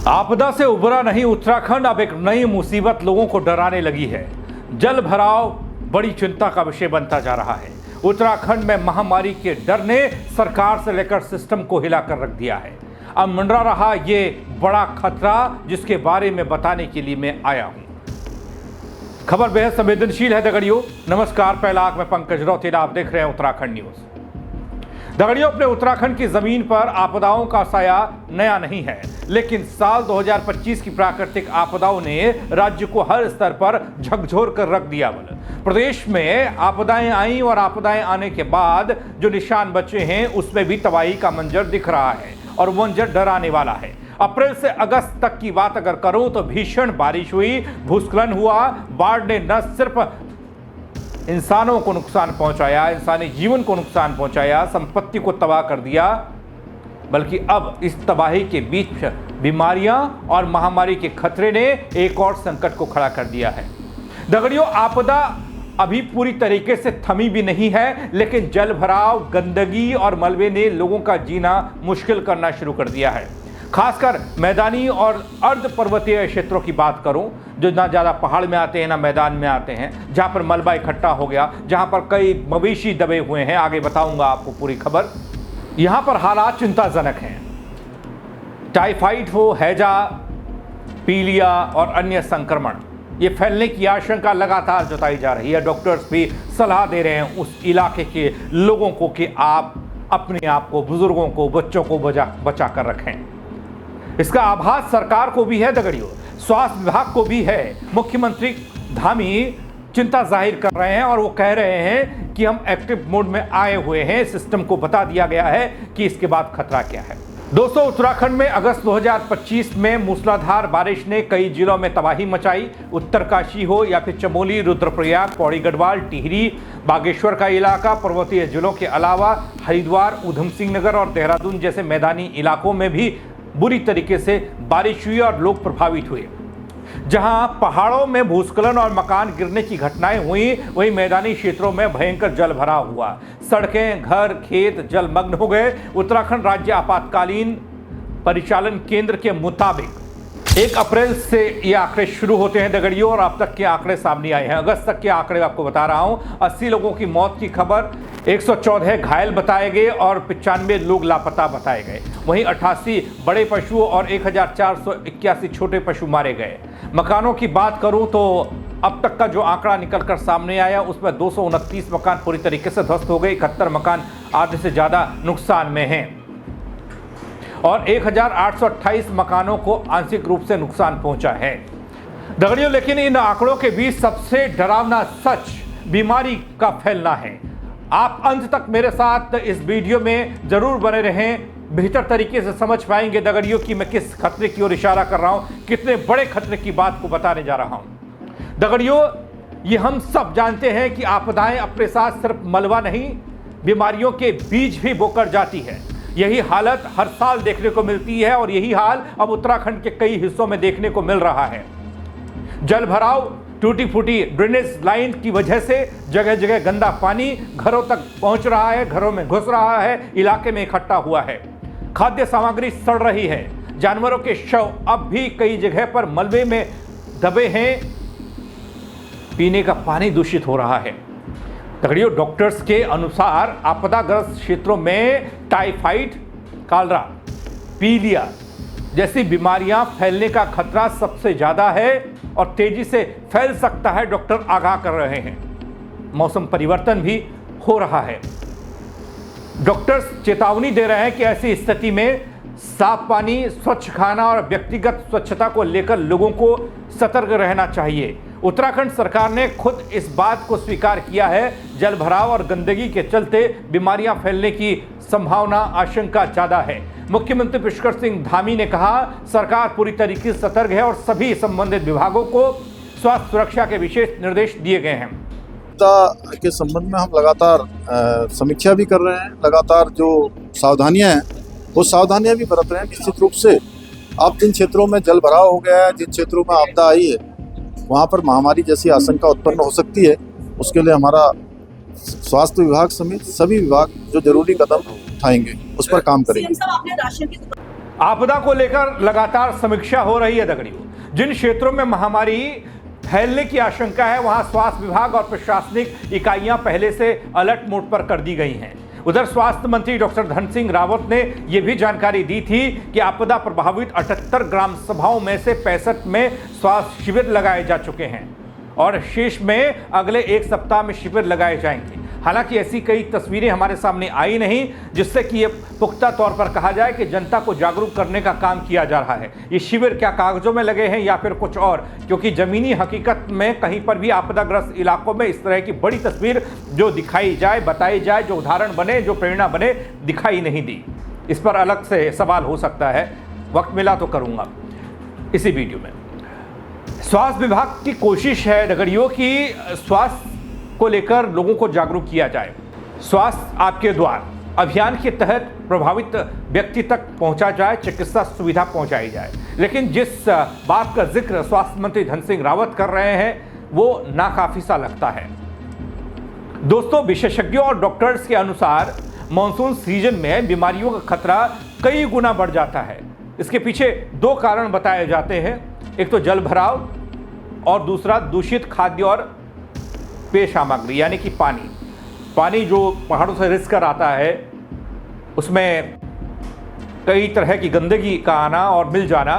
आपदा से उबरा नहीं उत्तराखंड, अब एक नई मुसीबत लोगों को डराने लगी है। जल भराव बड़ी चिंता का विषय बनता जा रहा है। उत्तराखंड में महामारी के डर ने सरकार से लेकर सिस्टम को हिलाकर रख दिया है। अब मंडरा रहा ये बड़ा खतरा, जिसके बारे में बताने के लिए मैं आया हूं। खबर बेहद संवेदनशील है दगड़ियों। नमस्कार, पहला आंख में पंकज रौतेला, आप देख रहे हैं उत्तराखंड न्यूज। दगड़ियों, अपने उत्तराखंड की जमीन पर आपदाओं का साया नया नहीं है, लेकिन साल 2025 की प्राकृतिक आपदाओं ने राज्य को हर स्तर पर झकझोर कर रख दिया। प्रदेश में आपदाएं आई और आपदाएं आने के बाद जो निशान बचे हैं उसमें भी तबाही का मंजर दिख रहा है और मंजर डराने वाला है। अप्रैल से अगस्त तक की बात अगर करूं तो भीषण बारिश हुई, भूस्खलन हुआ। बाढ़ ने न सिर्फ इंसानों को नुकसान पहुंचाया, इंसानी जीवन को नुकसान पहुंचाया, संपत्ति को तबाह कर दिया, बल्कि अब इस तबाही के बीच बीमारियां और महामारी के खतरे ने एक और संकट को खड़ा कर दिया है। दगड़ियों, आपदा अभी पूरी तरीके से थमी भी नहीं है, लेकिन जल भराव, गंदगी और मलबे ने लोगों का जीना मुश्किल करना शुरू कर दिया है। खासकर मैदानी और अर्ध पर्वतीय क्षेत्रों की बात करूं, जो ना ज़्यादा पहाड़ में आते हैं ना मैदान में आते हैं, जहां पर मलबा इकट्ठा हो गया, जहां पर कई मवेशी दबे हुए हैं। आगे बताऊंगा आपको पूरी खबर। यहां पर हालात चिंताजनक हैं। टाइफाइड हो, हैजा, पीलिया और अन्य संक्रमण ये फैलने की आशंका लगातार जताई जा रही है। डॉक्टर्स भी सलाह दे रहे हैं उस इलाके के लोगों को कि आप अपने आप को, बुजुर्गों को, बच्चों को बचा कर रखें। इसका आभास सरकार को भी है दगड़ियों, स्वास्थ्य विभाग को भी है। मुख्यमंत्री धामी चिंता जाहिर कर रहे हैं और वो कह रहे हैं कि हम एक्टिव मोड में आए हुए हैं। सिस्टम को बता दिया गया है कि इसके बाद खतरा क्या है। दोस्तों, उत्तराखंड में अगस्त 2025 में मूसलाधार बारिश ने कई जिलों में तबाही मचाई। उत्तरकाशी हो या फिर चमोली, रुद्रप्रयाग, पौड़ी गढ़वाल, टिहरी, बागेश्वर का इलाका, पर्वतीय जिलों के अलावा हरिद्वार, ऊधम सिंह नगर और देहरादून जैसे मैदानी इलाकों में भी बुरी तरीके से बारिश हुई और लोग प्रभावित हुए। जहां पहाड़ों में भूस्खलन और मकान गिरने की घटनाएं हुई, वहीं मैदानी क्षेत्रों में भयंकर जल भराव हुआ। सड़कें, घर, खेत जलमग्न हो गए। उत्तराखंड राज्य आपातकालीन परिचालन केंद्र के मुताबिक 1 अप्रैल से ये आंकड़े शुरू होते हैं दगड़ियों, और अब तक के आंकड़े सामने आए हैं। अगस्त तक के आंकड़े आपको बता रहा हूं। 80 लोगों की मौत की खबर, 114 घायल बताए गए और 95 लोग लापता बताए गए। वहीं 88 बड़े पशु और 1481 छोटे पशु मारे गए। मकानों की बात करूं तो अब तक का जो आंकड़ा निकलकर सामने आया उसमें 229 मकान पूरी तरीके से ध्वस्त हो गए। 71 मकान आधे से ज़्यादा नुकसान में हैं और 1828 मकानों को आंशिक रूप से नुकसान पहुंचा है दगड़ियों। लेकिन इन आंकड़ों के बीच सबसे डरावना सच बीमारी का फैलना है। आप अंत तक मेरे साथ इस वीडियो में जरूर बने रहें, बेहतर तरीके से समझ पाएंगे दगड़ियों कि मैं किस खतरे की ओर इशारा कर रहा हूं, कितने बड़े खतरे की बात को बताने जा रहा हूं। दगड़ियों, ये हम सब जानते हैं कि आपदाएं अपने साथ सिर्फ मलबा नहीं, बीमारियों के बीज भी बोकर जाती है। यही हालत हर साल देखने को मिलती है और यही हाल अब उत्तराखंड के कई हिस्सों में देखने को मिल रहा है। जल भराव, टूटी फूटी ड्रेनेज लाइन की वजह से जगह जगह गंदा पानी घरों तक पहुंच रहा है, घरों में घुस रहा है, इलाके में इकट्ठा हुआ है। खाद्य सामग्री सड़ रही है। जानवरों के शव अब भी कई जगह पर मलबे में दबे हैं। पीने का पानी दूषित हो रहा है। दगड़ियों, डॉक्टर्स के अनुसार आपदाग्रस्त क्षेत्रों में टाइफाइड, कॉलरा, पीलिया जैसी बीमारियां फैलने का खतरा सबसे ज़्यादा है और तेजी से फैल सकता है। डॉक्टर आगाह कर रहे हैं। मौसम परिवर्तन भी हो रहा है। डॉक्टर्स चेतावनी दे रहे हैं कि ऐसी स्थिति में साफ पानी, स्वच्छ खाना और व्यक्तिगत स्वच्छता को लेकर लोगों को सतर्क रहना चाहिए। उत्तराखंड सरकार ने खुद इस बात को स्वीकार किया है, जल भराव और गंदगी के चलते बीमारियां फैलने की संभावना, आशंका ज़्यादा है। मुख्यमंत्री पुष्कर सिंह धामी ने कहा, सरकार पूरी तरीके से सतर्क है और सभी संबंधित विभागों को स्वास्थ्य सुरक्षा के विशेष निर्देश दिए गए हैं। के संबंध में हम लगातार समीक्षा भी कर रहे हैं। लगातार जो सावधानियां हैं वो सावधानियां भी बरत रहे हैं। निश्चित रूप से अब जिन क्षेत्रों में जल भराव हो गया है, जिन क्षेत्रों में आपदा आई है, वहाँ पर महामारी जैसी आशंका उत्पन्न हो सकती है। उसके लिए हमारा स्वास्थ्य विभाग समेत सभी विभाग जो जरूरी कदम उठाएंगे उस पर काम करेंगे। आपदा को लेकर लगातार समीक्षा हो रही है दगड़ियों। जिन क्षेत्रों में महामारी फैलने की आशंका है वहां स्वास्थ्य विभाग और प्रशासनिक इकाइयां पहले से अलर्ट मोड पर कर दी गई हैं। उधर स्वास्थ्य मंत्री डॉक्टर धन सिंह रावत ने यह भी जानकारी दी थी कि आपदा प्रभावित 78 ग्राम सभाओं में से 65 में स्वास्थ्य शिविर लगाए जा चुके हैं और शेष में अगले एक सप्ताह में शिविर लगाए जाएंगे। हालांकि ऐसी कई तस्वीरें हमारे सामने आई नहीं जिससे कि ये पुख्ता तौर पर कहा जाए कि जनता को जागरूक करने का काम किया जा रहा है। ये शिविर क्या कागजों में लगे हैं या फिर कुछ और, क्योंकि जमीनी हकीकत में कहीं पर भी आपदाग्रस्त इलाकों में इस तरह की बड़ी तस्वीर जो दिखाई जाए, बताई जाए, जो उदाहरण बने, जो प्रेरणा बने, दिखाई नहीं दी। इस पर अलग से सवाल हो सकता है, वक्त मिला तो करूँगा इसी वीडियो में। स्वास्थ्य विभाग की कोशिश है दगड़ियों की स्वास्थ्य को लेकर लोगों को जागरूक किया जाए। स्वास्थ्य आपके द्वार अभियान के तहत प्रभावित व्यक्ति तक पहुंचा जाए, चिकित्सा सुविधा पहुंचाई जाए। लेकिन जिस बात का जिक्र स्वास्थ्य मंत्री धन सिंह रावत कर रहे हैं वो नाकाफी सा लगता है। दोस्तों, विशेषज्ञों और डॉक्टर्स के अनुसार मानसून सीजन में बीमारियों का खतरा कई गुना बढ़ जाता है। इसके पीछे दो कारण बताए जाते हैं, एक तो जल भराव और दूसरा दूषित खाद्य और पेय सामग्री यानी कि पानी जो पहाड़ों से रिस कर आता है उसमें कई तरह की गंदगी का आना और मिल जाना।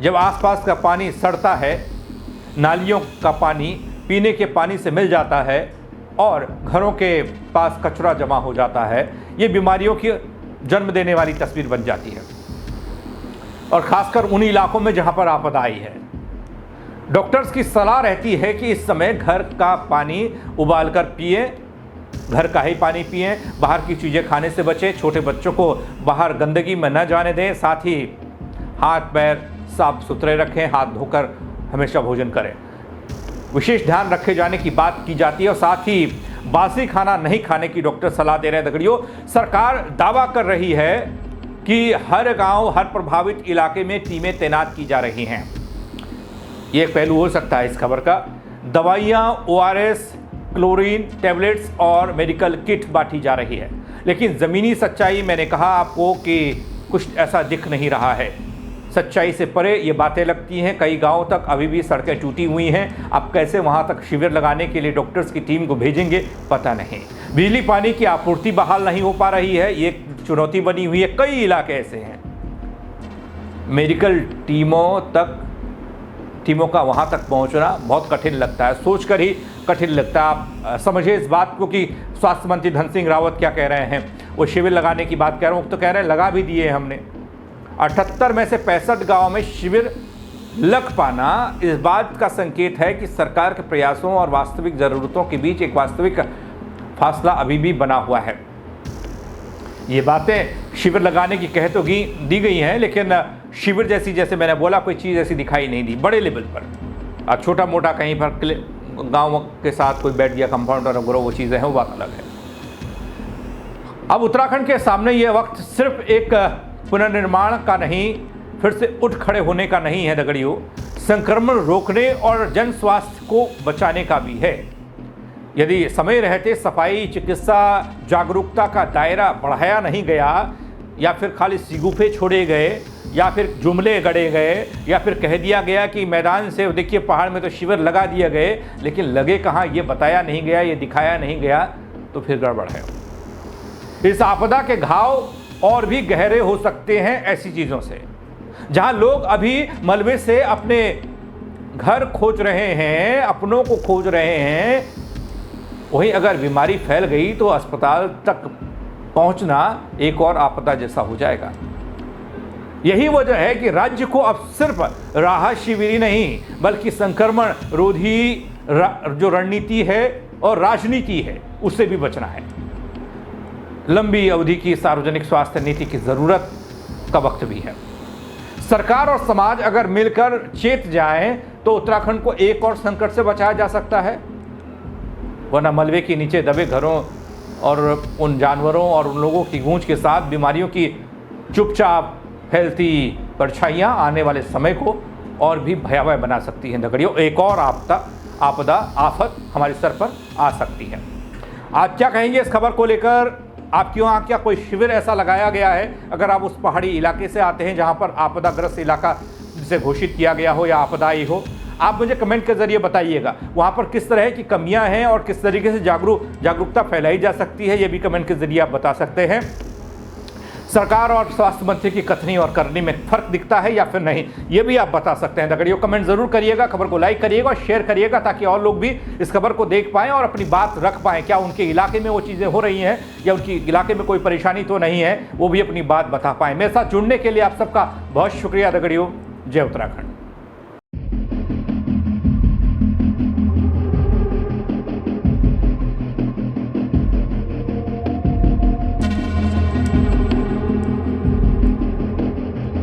जब आसपास का पानी सड़ता है, नालियों का पानी पीने के पानी से मिल जाता है और घरों के पास कचरा जमा हो जाता है, ये बीमारियों की जन्म देने वाली तस्वीर बन जाती है और ख़ासकर उन इलाकों में जहाँ पर आपदा आई है। डॉक्टर्स की सलाह रहती है कि इस समय घर का पानी उबाल कर पिए, घर का ही पानी पिए, बाहर की चीज़ें खाने से बचें, छोटे बच्चों को बाहर गंदगी में न जाने दें, साथ ही हाथ पैर साफ सुथरे रखें, हाथ धोकर हमेशा भोजन करें। विशेष ध्यान रखे जाने की बात की जाती है और साथ ही बासी खाना नहीं खाने की डॉक्टर सलाह दे रहे हैं दगड़ियों। सरकार दावा कर रही है कि हर गाँव, हर प्रभावित इलाके में टीमें तैनात की जा रही हैं। ये एक पहलू हो सकता है इस खबर का। दवाइयाँ, ORS, क्लोरीन टैबलेट्स और मेडिकल किट बांटी जा रही है, लेकिन ज़मीनी सच्चाई मैंने कहा आपको कि कुछ ऐसा दिख नहीं रहा है। सच्चाई से परे ये बातें लगती हैं। कई गांवों तक अभी भी सड़कें टूटी हुई हैं। अब कैसे वहां तक शिविर लगाने के लिए डॉक्टर्स की टीम को भेजेंगे पता नहीं। बिजली पानी की आपूर्ति बहाल नहीं हो पा रही है, ये चुनौती बनी हुई है। कई इलाके ऐसे हैं मेडिकल टीमों का वहाँ तक पहुँचना बहुत कठिन लगता है, सोचकर ही कठिन लगता है। आप समझिए इस बात को कि स्वास्थ्य मंत्री धन सिंह रावत क्या कह रहे हैं। वो शिविर लगाने की बात कह रहे हैं, वो तो कह रहे हैं लगा भी दिए हमने। 78 में से 65 गाँव में शिविर लग पाना इस बात का संकेत है कि सरकार के प्रयासों और वास्तविक ज़रूरतों के बीच एक वास्तविक फासला अभी भी बना हुआ है। ये बातें शिविर लगाने की कह तो दी गई हैं, लेकिन शिविर जैसी, जैसे मैंने बोला, कोई चीज़ ऐसी दिखाई नहीं दी बड़े लेवल पर। अब छोटा मोटा कहीं पर गाँव के साथ कोई बैठ गया कंपाउंडर वगैरह, वो चीज़ें हैं, वो बात अलग है। अब उत्तराखंड के सामने ये वक्त सिर्फ एक पुनर्निर्माण का नहीं, फिर से उठ खड़े होने का नहीं है दगड़ियों, संक्रमण रोकने और जन स्वास्थ्य को बचाने का भी है। यदि समय रहते सफाई, चिकित्सा जागरूकता का दायरा बढ़ाया नहीं गया, या फिर खाली सिगुफे छोड़े गए, या फिर जुमले गढ़े गए, या फिर कह दिया गया कि मैदान से देखिए पहाड़ में तो शिविर लगा दिए गए, लेकिन लगे कहाँ ये बताया नहीं गया, ये दिखाया नहीं गया, तो फिर गड़बड़ है। इस आपदा के घाव और भी गहरे हो सकते हैं ऐसी चीज़ों से। जहाँ लोग अभी मलबे से अपने घर खोज रहे हैं, अपनों को खोज रहे हैं, वहीं अगर बीमारी फैल गई तो अस्पताल तक पहुंचना एक और आपदा जैसा हो जाएगा। यही वजह है कि राज्य को अब सिर्फ राहत शिविर ही नहीं बल्कि संक्रमण रोधी जो रणनीति है और राजनीति है उससे भी बचना है। लंबी अवधि की सार्वजनिक स्वास्थ्य नीति की जरूरत का वक्त भी है। सरकार और समाज अगर मिलकर चेत जाएं तो उत्तराखंड को एक और संकट से बचाया जा सकता है, वरना मलबे के नीचे दबे घरों और उन जानवरों और उन लोगों की गूंज के साथ बीमारियों की चुपचाप फैलती परछाइयाँ आने वाले समय को और भी भयावह बना सकती हैं दगड़ियों। एक और आपदा आफत हमारे सर पर आ सकती है। आज क्या कहेंगे इस खबर को लेकर आपके वहाँ क्या कोई शिविर ऐसा लगाया गया है अगर आप उस पहाड़ी इलाके से आते हैं जहाँ पर आपदाग्रस्त इलाका जिसे घोषित किया गया हो या आपदाई हो? आप मुझे कमेंट के जरिए बताइएगा वहाँ पर किस तरह की कमियाँ हैं और किस तरीके से जागरूकता फैलाई जा सकती है, ये भी कमेंट के जरिए आप बता सकते हैं। सरकार और स्वास्थ्य मंत्री की कथनी और करनी में फर्क दिखता है या फिर नहीं, ये भी आप बता सकते हैं। दगड़ियों कमेंट जरूर करिएगा, खबर को लाइक करिएगा और शेयर करिएगा ताकि और लोग भी इस खबर को देख पाएं और अपनी बात रख पाएं। क्या उनके इलाके में वो चीज़ें हो रही हैं या उनके इलाके में कोई परेशानी तो नहीं है, वो भी अपनी बात बता पाएं। मेरे साथ जुड़ने के लिए आप सबका बहुत शुक्रिया दगड़ियों। जय उत्तराखंड।